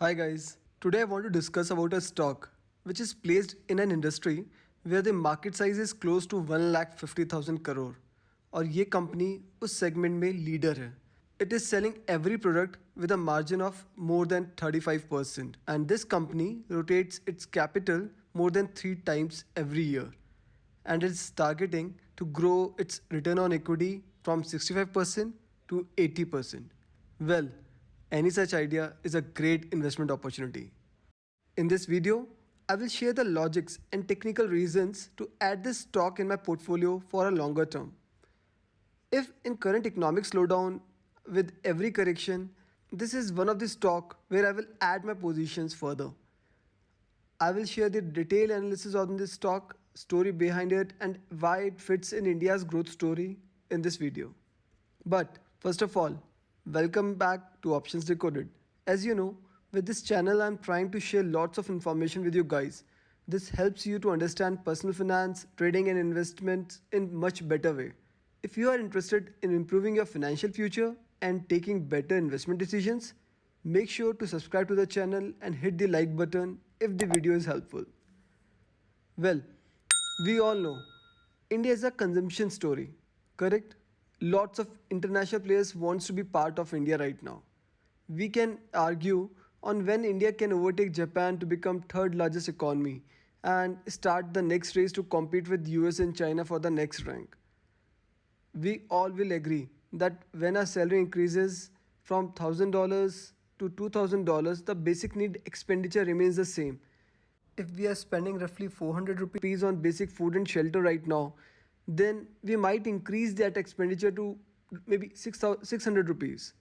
Hi guys, today I want to discuss about a stock which is placed in an industry where the market size is close to 1,50,000 crore और ये company उस segment में leader है. It is selling every product with a margin of more than 35% and this company rotates its capital more than 3 times every year and is targeting to grow its return on equity from 65% to 80%. Well, any such idea is a great investment opportunity. In this video, I will share the logics and technical reasons to add this stock in my portfolio for a longer term. If in current economic slowdown with every correction, this is one of the stock where I will add my positions further. I will share the detailed analysis on this stock, story behind it and why it fits in India's growth story in this video. But first of all, welcome back to Options Decoded. As you know, with this channel I'm trying to share lots of information with you guys. This helps you to understand personal finance, trading and investments in much better way. If you are interested in improving your financial future and taking better investment decisions, make sure to subscribe to the channel and hit the like button if the video is helpful. Well, we all know India is a consumption story, correct? Lots of international players wants to be part of India right now. We can argue on when India can overtake Japan to become third largest economy and start the next race to compete with US and China for the next rank. We all will agree that when our salary increases from $1,000 to $2,000, the basic need expenditure remains the same. If we are spending roughly 400 rupees on basic food and shelter right now, then we might increase that expenditure to maybe 600 rupees.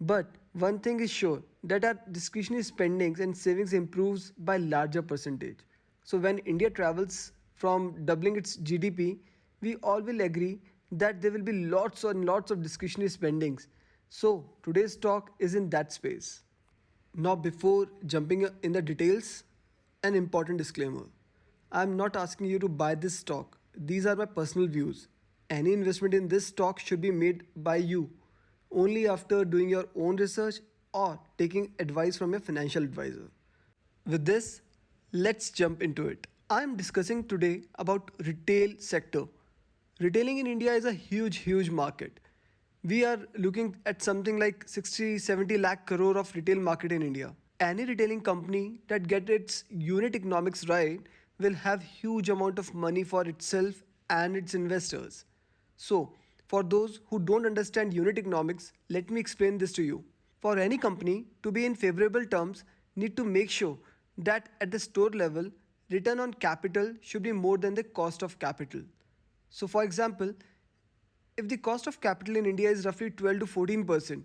But one thing is sure that our discretionary spendings and savings improves by larger percentage. So when India travels from doubling its GDP, we all will agree that there will be lots and lots of discretionary spendings. So today's talk is in that space. Now before jumping in the details, an important disclaimer. I am not asking you to buy this stock. These are my personal views. Any investment in this stock should be made by you only after doing your own research or taking advice from a financial advisor. With this, let's jump into it. I am discussing today about retail sector. Retailing in India is a huge market. We are looking at something like 60-70 lakh crore of retail market in India. Any retailing company that gets its unit economics right will have huge amount of money for itself and its investors. So, for those who don't understand unit economics, let me explain this to you. For any company to be in favorable terms, need to make sure that at the store level, return on capital should be more than the cost of capital. So for example, if the cost of capital in India is roughly 12 to 14%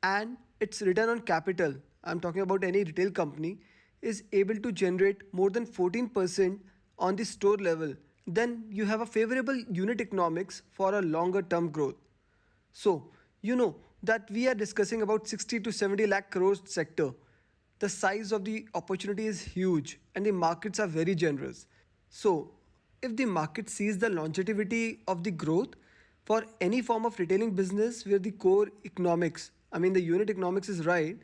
and its return on capital, I'm talking about any retail company, is able to generate more than 14% on the store level, then you have a favorable unit economics for a longer term growth. So, you know that we are discussing about 60 to 70 lakh crore sector. The size of the opportunity is huge and the markets are very generous. So, if the market sees the longevity of the growth for any form of retailing business where the core economics, I mean the unit economics is right,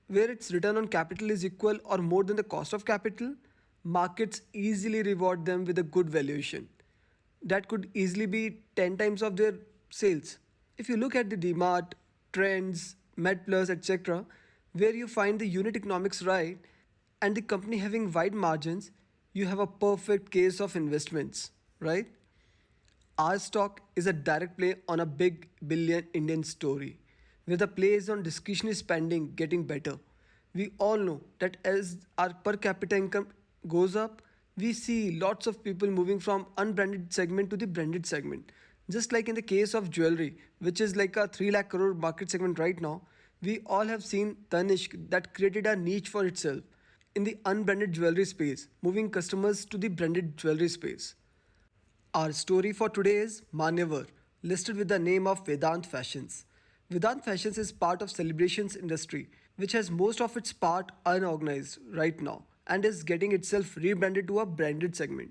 where its return on capital is equal or more than the cost of capital, markets easily reward them with a good valuation. That could easily be 10 times of their sales. If you look at the DMart, Trends, MedPlus, etc., where you find the unit economics right and the company having wide margins, you have a perfect case of investments, right? Our stock is a direct play on a big billion Indian story, where the play is on discretionary spending getting better. We all know that as our per capita income goes up, we see lots of people moving from unbranded segment to the branded segment. Just like in the case of jewelry, which is like a 3 lakh crore market segment right now, we all have seen Tanishq that created a niche for itself in the unbranded jewelry space, moving customers to the branded jewelry space. Our story for today is Manyavar, listed with the name of Vedant Fashions. Vedant Fashions is part of celebrations industry, which has most of its part unorganized right now and is getting itself rebranded to a branded segment.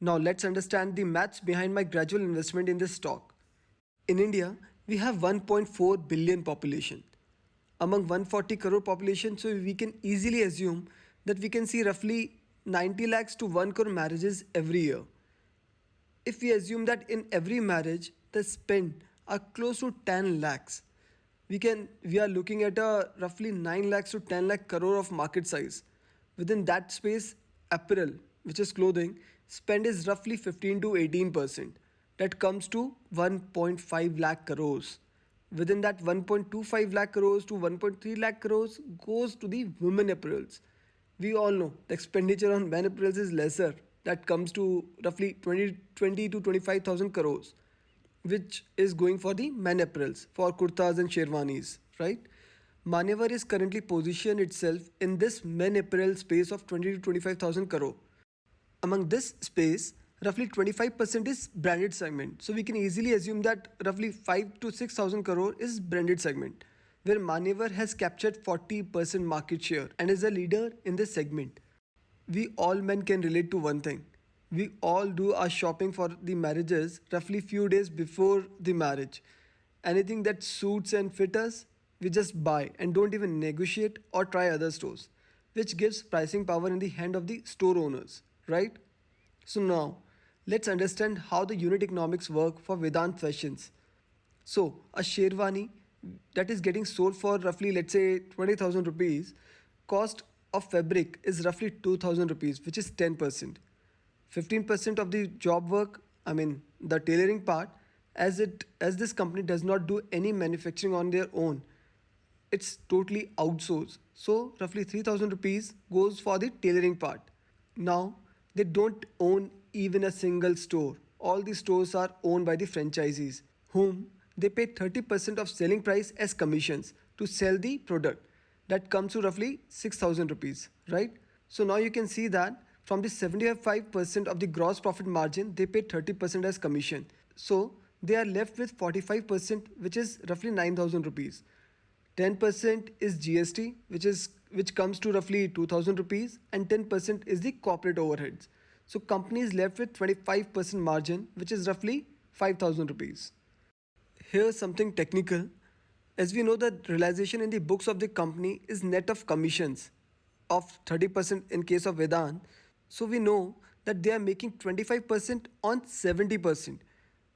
Now let's understand the maths behind my gradual investment in this stock. In India, we have 1.4 billion population. among 140 crore population, so we can easily assume that we can see roughly 90 lakhs to 1 crore marriages every year. If we assume that in every marriage the spend are close to 10 lakhs, we are looking at a roughly 9 lakhs to 10 lakh crore of market size. Within that space, apparel, which is clothing, spend is roughly 15 to 18%. That comes to 1.5 lakh crores. Within that 1.25 lakh crores to 1.3 lakh crores goes to the women apparels. We all know the expenditure on men apparels is lesser. That comes to roughly 20 to 25,000 crores, which is going for the men apparels for kurtas and sherwanis, right? Manyavar is currently positioned itself in this men apparel space of 20 to 25,000 crore. Among this space, roughly 25% is branded segment. So we can easily assume that roughly 5 to 6,000 crore is branded segment, where Manyavar has captured 40% market share and is a leader in this segment. We all men can relate to one thing. We all do our shopping for the marriages roughly few days before the marriage. Anything that suits and fits us, we just buy and don't even negotiate or try other stores, which gives pricing power in the hand of the store owners, right? So now, let's understand how the unit economics work for Vedant Fashions. So, a sherwani that is getting sold for roughly, let's say, 20,000 rupees, cost of fabric is roughly 2,000 rupees, which is 10%. 15% of the job work, I mean the tailoring part, as this company does not do any manufacturing on their own, it's totally outsourced. So roughly 3,000 rupees goes for the tailoring part. Now they don't own even a single store. All the stores are owned by the franchisees, whom they pay 30% of selling price as commissions to sell the product. That comes to roughly 6,000 rupees, right? So now you can see that from the 75% of the gross profit margin, they pay 30% as commission. So they are left with 45%, which is roughly 9,000 rupees. 10% is GST, which comes to roughly 2,000 rupees, and 10% is the corporate overheads. So company is left with 25% margin, which is roughly 5,000 rupees. Here's something technical. As we know that realization in the books of the company is net of commissions of 30% in case of Vedant. So we know that they are making 25% on 70%,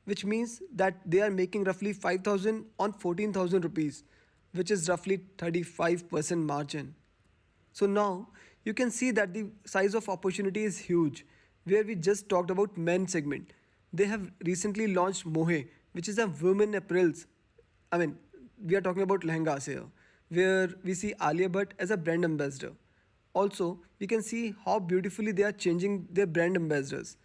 which means that they are making roughly 5,000 on 14,000 rupees, which is roughly 35% margin. So now you can see that the size of opportunity is huge. Where we just talked about men segment, they have recently launched Mohe, which is a women apparels. I mean, we are talking about lehengas here, where we see Alia Bhatt as a brand ambassador. Also, we can see how beautifully they are changing their brand ambassadors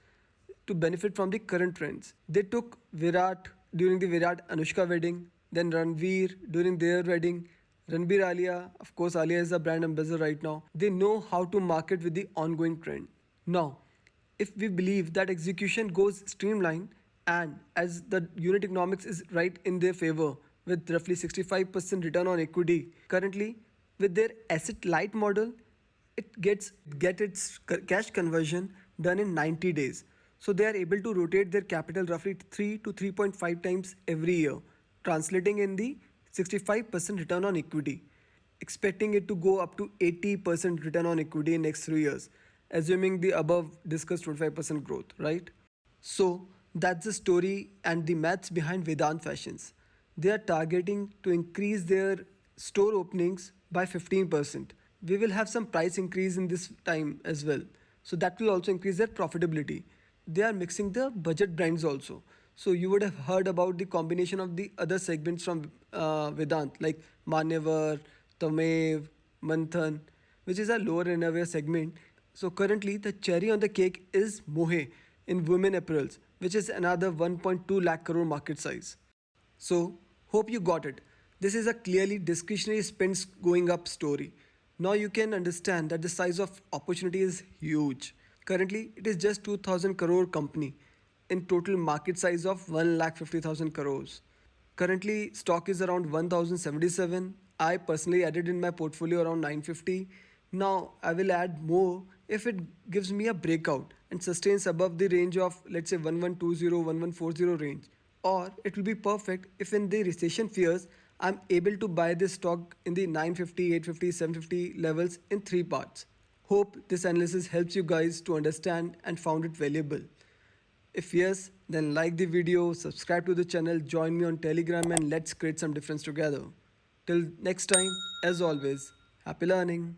to benefit from the current trends. They took Virat during the Virat Anushka wedding, then Ranveer during their wedding, Ranbir Alia, of course, Alia is a brand ambassador right now. They know how to market with the ongoing trend. Now, if we believe that execution goes streamlined and as the unit economics is right in their favor with roughly 65% return on equity currently with their asset light model, it get its cash conversion done in 90 days. So they are able to rotate their capital roughly 3 to 3.5 times every year, translating in the 65% return on equity, expecting it to go up to 80% return on equity in next 3 years, assuming the above discussed 25% growth, right? So that's the story and the maths behind Vedant Fashions. They are targeting to increase their store openings by 15%. We will have some price increase in this time as well. So that will also increase their profitability. They are mixing the budget brands also. So you would have heard about the combination of the other segments from Vedant like Manyavar, Tamev, Manthan, which is a lower innerwear segment. So currently the cherry on the cake is Mohe in women apparels, which is another 1.2 lakh crore market size. So hope you got it. This is a clearly discretionary spends going up story. Now you can understand that the size of opportunity is huge. Currently it is just 2000 crore company in total market size of 1,50,000 crores. Currently stock is around 1077. I personally added in my portfolio around 950. Now I will add more if it gives me a breakout and sustains above the range of let's say 1120 1140 range, or it will be perfect if in the recession fears I'm able to buy this stock in the 950, 850, 750 levels in 3 parts. Hope this analysis helps you guys to understand and found it valuable. If yes, then like the video, subscribe to the channel, join me on Telegram, and let's create some difference together. Till next time, as always, happy learning.